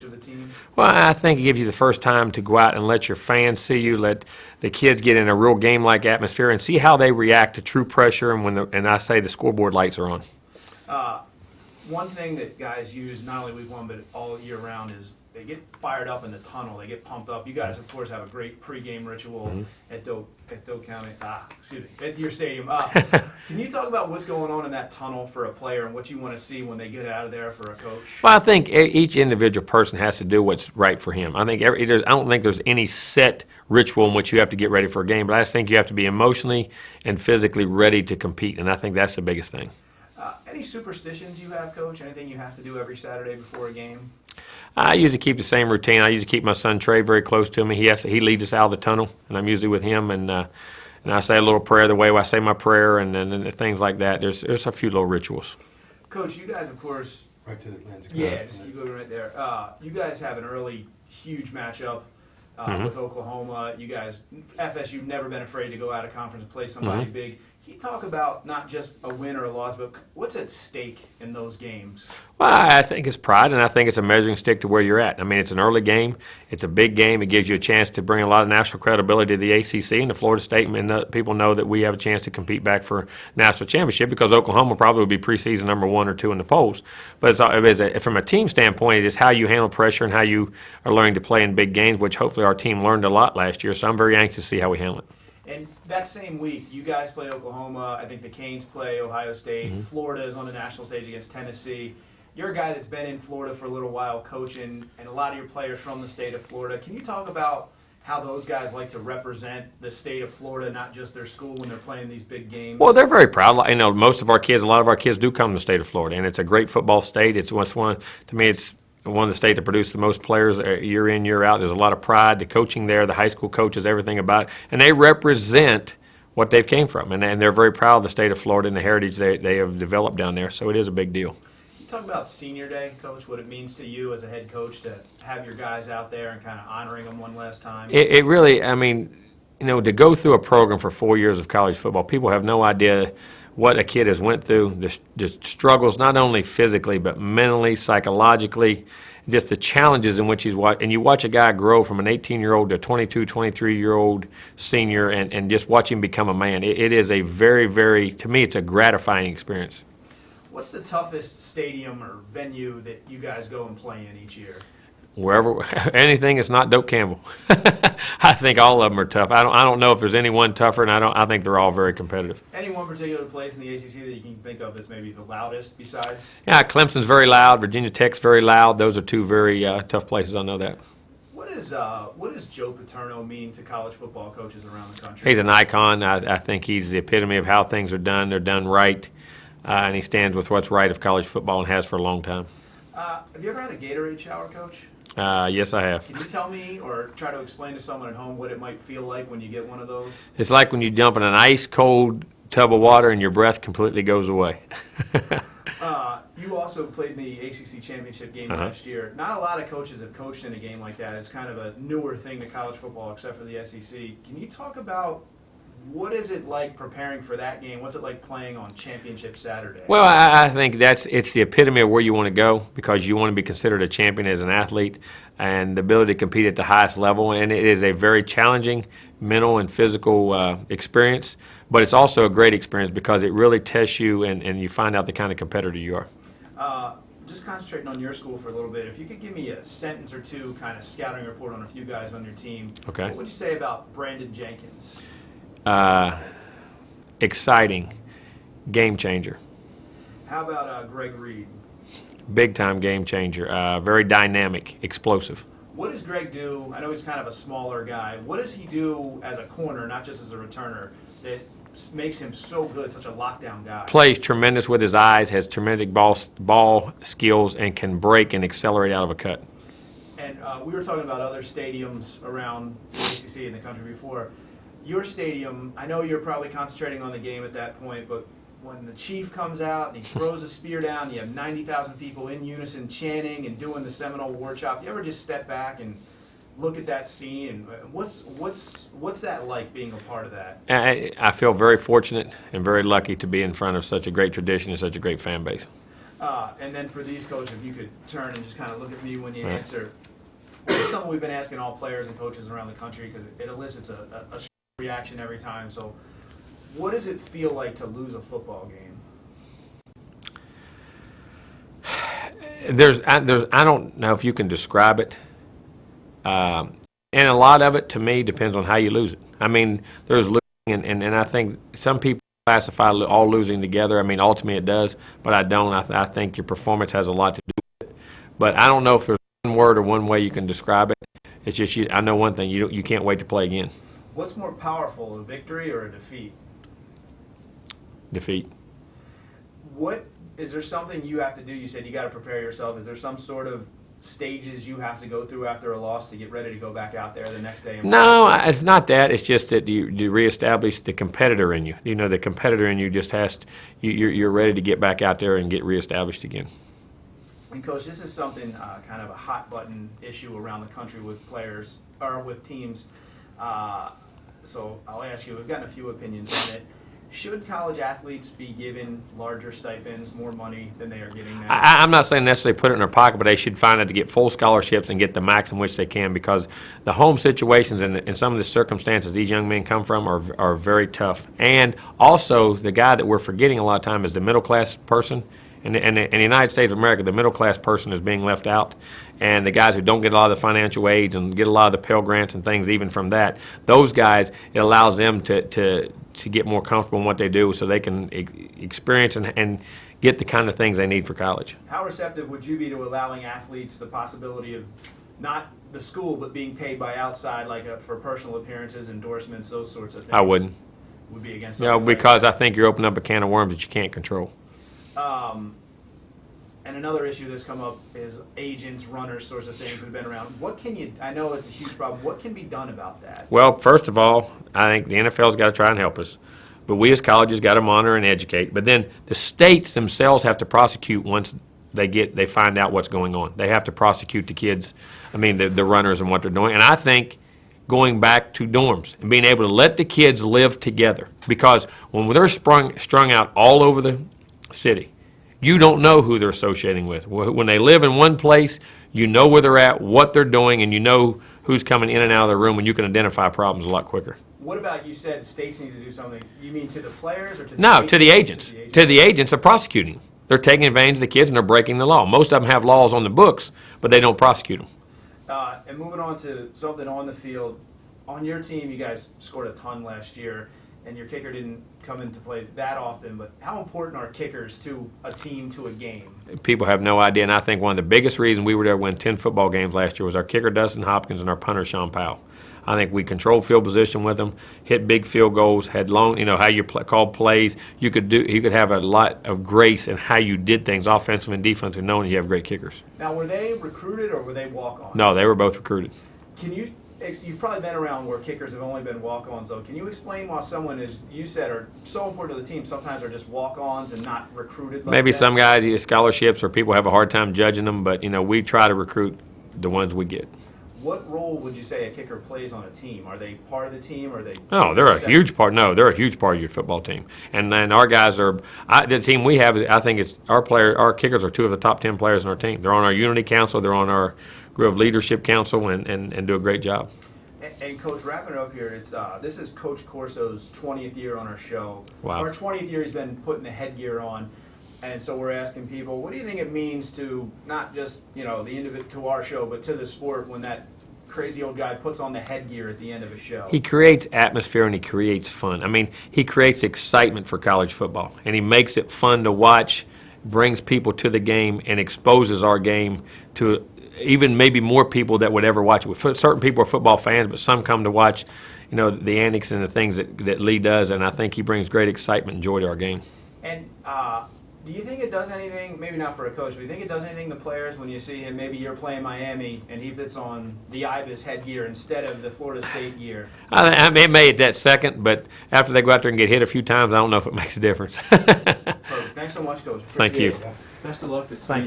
of the team? Well, I think it gives you the first time to go out and let your fans see you, let the kids get in a real game-like atmosphere and see how they react to true pressure and and I say the scoreboard lights are on. Uh, One thing that guys use not only week one but all year round is they get fired up in the tunnel. They get pumped up. You guys, of course, have a great pregame ritual at Doak County. Excuse me, at your stadium. Can you talk about what's going on in that tunnel for a player and what you want to see when they get out of there for a coach? Well, I think each individual person has to do what's right for him. I think I don't think there's any set ritual in which you have to get ready for a game, but I just think you have to be emotionally and physically ready to compete, and I think that's the biggest thing. Any superstitions you have, Coach? Anything you have to do every Saturday before a game? I usually keep the same routine. I usually keep my son Trey very close to me. He leads us out of the tunnel, and I'm usually with him. And I say a little prayer the way I say my prayer, and things like that. There's a few little rituals. Coach, you guys, of course, Right to the lens. yeah, just you go right there. You guys have an early huge matchup with Oklahoma. You guys, FSU, never been afraid to go out of conference and play somebody big. Can you talk about not just a win or a loss, but what's at stake in those games? Well, I think it's pride, and I think it's a measuring stick to where you're at. I mean, it's an early game. It's a big game. It gives you a chance to bring a lot of national credibility to the ACC and to Florida State, and people know that we have a chance to compete back for national championship because Oklahoma probably would be preseason number 1 or 2 in the polls. But from a team standpoint, it's how you handle pressure and how you are learning to play in big games, which hopefully our team learned a lot last year. So I'm very anxious to see how we handle it. And that same week, you guys play Oklahoma. I think the Canes play Ohio State. Florida is on the national stage against Tennessee. You're a guy that's been in Florida for a little while coaching, and a lot of your players from the state of Florida. Can you talk about how those guys like to represent the state of Florida, not just their school, when they're playing these big games? Well, they're very proud. You know, most of our kids, a lot of our kids do come to the state of Florida, and it's a great football state. It's one to me. It's one of the states that produce the most players year in, year out. There's a lot of pride. The coaching there, the high school coaches, everything about it. And they represent what they've came from. And they're very proud of the state of Florida and the heritage they have developed down there. So it is a big deal. Can you talk about Senior Day, Coach, what it means to you as a head coach to have your guys out there and kind of honoring them one last time? It really, I mean, you know, to go through a program for 4 years of college football, people have no idea what a kid has went through, the struggles, not only physically, but mentally, psychologically, just the challenges in which he's watched. And you watch a guy grow from an 18-year-old to a 22, 23-year-old senior and just watch him become a man. It is a very, very, to me, it's a gratifying experience. What's the toughest stadium or venue that you guys go and play in each year? Wherever, anything that's not Doak Campbell. I think all of them are tough. I don't know if there's any one tougher, and I think they're all very competitive. Any one particular place in the ACC that you can think of that's maybe the loudest besides? Yeah, Clemson's very loud. Virginia Tech's very loud. Those are two very tough places. I know that. What does Joe Paterno mean to college football coaches around the country? He's an icon. I think he's the epitome of how things are done. They're done right, and he stands with what's right of college football and has for a long time. Have you ever had a Gatorade shower, Coach? Yes, I have. Can you tell me or try to explain to someone at home what it might feel like when you get one of those? It's like when you jump in an ice-cold tub of water and your breath completely goes away. You also played in the ACC championship game last year. Not a lot of coaches have coached in a game like that. It's kind of a newer thing to college football, except for the SEC. Can you talk about what is it like preparing for that game? What's it like playing on Championship Saturday? Well, I think it's the epitome of where you want to go because you want to be considered a champion as an athlete and the ability to compete at the highest level. And it is a very challenging mental and physical experience, but it's also a great experience because it really tests you and you find out the kind of competitor you are. Just concentrating on your school for a little bit, if you could give me a sentence or two kind of scouting report on a few guys on your team, Okay. What would you say about Brandon Jenkins? Exciting, game changer, How about Greg Reed? big time game changer, very dynamic, explosive. What does Greg do? I know he's kind of a smaller guy. What does he do as a corner, not just as a returner, that makes him so good, such a lockdown guy? Plays tremendous with his eyes, has tremendous ball skills, and can break and accelerate out of a cut. And we were talking about other stadiums around the ACC in the country before. Your stadium, I know you're probably concentrating on the game at that point, but when the chief comes out and he throws a spear down, you have 90,000 people in unison chanting and doing the Seminole War Chop. You ever just step back and look at that scene? And what's that like, being a part of that? I feel very fortunate and very lucky to be in front of such a great tradition and such a great fan base. And then for these coaches, if you could turn and just kind of look at me when you answer. It's something we've been asking all players and coaches around the country because it elicits a reaction every time. So what does it feel like to lose a football game? I don't know if you can describe it. And a lot of it, to me, depends on how you lose it. I mean, there's losing, and I think some people classify all losing together. I mean, ultimately it does, but I don't. I think your performance has a lot to do with it. But I don't know if there's one word or one way you can describe it. It's just I know one thing: you can't wait to play again. What's more powerful, a victory or a defeat? Defeat. What is there something you have to do? You said you got to prepare yourself. Is there some sort of stages you have to go through after a loss to get ready to go back out there the next day? No, it's not that. It's just that you reestablish the competitor in you. You know, the competitor in you just has to, you're ready to get back out there and get reestablished again. And Coach, this is something kind of a hot button issue around the country with players or with teams. So I'll ask you, we've gotten a few opinions on it. Should college athletes be given larger stipends, more money than they are getting now? I'm not saying necessarily put it in their pocket, but they should find out to get full scholarships and get the max in which they can, because the home situations and some of the circumstances these young men come from are very tough. And also, the guy that we're forgetting a lot of time is the middle class person. In the United States of America, the middle class person is being left out, and the guys who don't get a lot of the financial aids and get a lot of the Pell Grants and things, even from that, those guys, it allows them to get more comfortable in what they do, so they can experience and get the kind of things they need for college. How receptive would you be to allowing athletes the possibility of not the school, but being paid by outside, like for personal appearances, endorsements, those sorts of things? I wouldn't. Would be against. No, because I think you're opening up a can of worms that you can't control. And another issue that's come up is agents, runners, sorts of things that have been around. What can you, I know it's a huge problem, what can be done about that? Well, first of all, I think the NFL's got to try and help us. But we as colleges got to monitor and educate. But then the states themselves have to prosecute once they find out what's going on. They have to prosecute the kids, the runners and what they're doing. And I think going back to dorms and being able to let the kids live together. Because when they're strung out all over the city, you don't know who they're associating with. When they live in one place, you know where they're at, what they're doing, and you know who's coming in and out of the room, and you can identify problems a lot quicker. What about, you said states need to do something. You mean to the players or to the No, agents? to the agents. To the agents are prosecuting. They're taking advantage of the kids, and they're breaking the law. Most of them have laws on the books, but they don't prosecute them. And moving on to something on the field. On your team, you guys scored a ton last year, and your kicker didn't come into play that often, but how important are kickers to a team, to a game? People have no idea, and I think one of the biggest reasons we were there to win 10 football games last year was our kicker, Dustin Hopkins, and our punter, Sean Powell. I think we controlled field position with them, hit big field goals, had long, how you called plays. You could have a lot of grace in how you did things, offensive and defensive, knowing you have great kickers. Now, were they recruited or were they walk-ons? No, they were both recruited. You've probably been around where kickers have only been walk-ons, though. Can you explain why someone, as you said, are so important to the team, sometimes are just walk-ons and not recruited like Maybe that? some guys get scholarships or people have a hard time judging them, but, we try to recruit the ones we get. What role would you say a kicker plays on a team? Are they part of the team, or are they? No, they're a huge part. No, they're a huge part of your football team. And then our guys are the team we have. I think it's our kickers are two of the top 10 players on our team. They're on our unity council. They're on our Grove Leadership Council, and do a great job. And Coach, wrapping it up here, this is Coach Corso's 20th year on our show. Wow. Our 20th year, he's been putting the headgear on. And so we're asking people, what do you think it means to not just, the individual to our show, but to the sport when that crazy old guy puts on the headgear at the end of a show? He creates atmosphere and he creates fun. He creates excitement for college football, and he makes it fun to watch, brings people to the game, and exposes our game to even maybe more people that would ever watch it. Certain people are football fans, but some come to watch, the antics and the things that Lee does, and I think he brings great excitement and joy to our game. And do you think it does anything, maybe not for a coach, but do you think it does anything to players when you see him, maybe you're playing Miami, and he puts on the Ibis headgear instead of the Florida State gear? It may at that second, but after they go out there and get hit a few times, I don't know if it makes a difference. Perfect. Thanks so much, Coach. Thank you. Best of luck this season.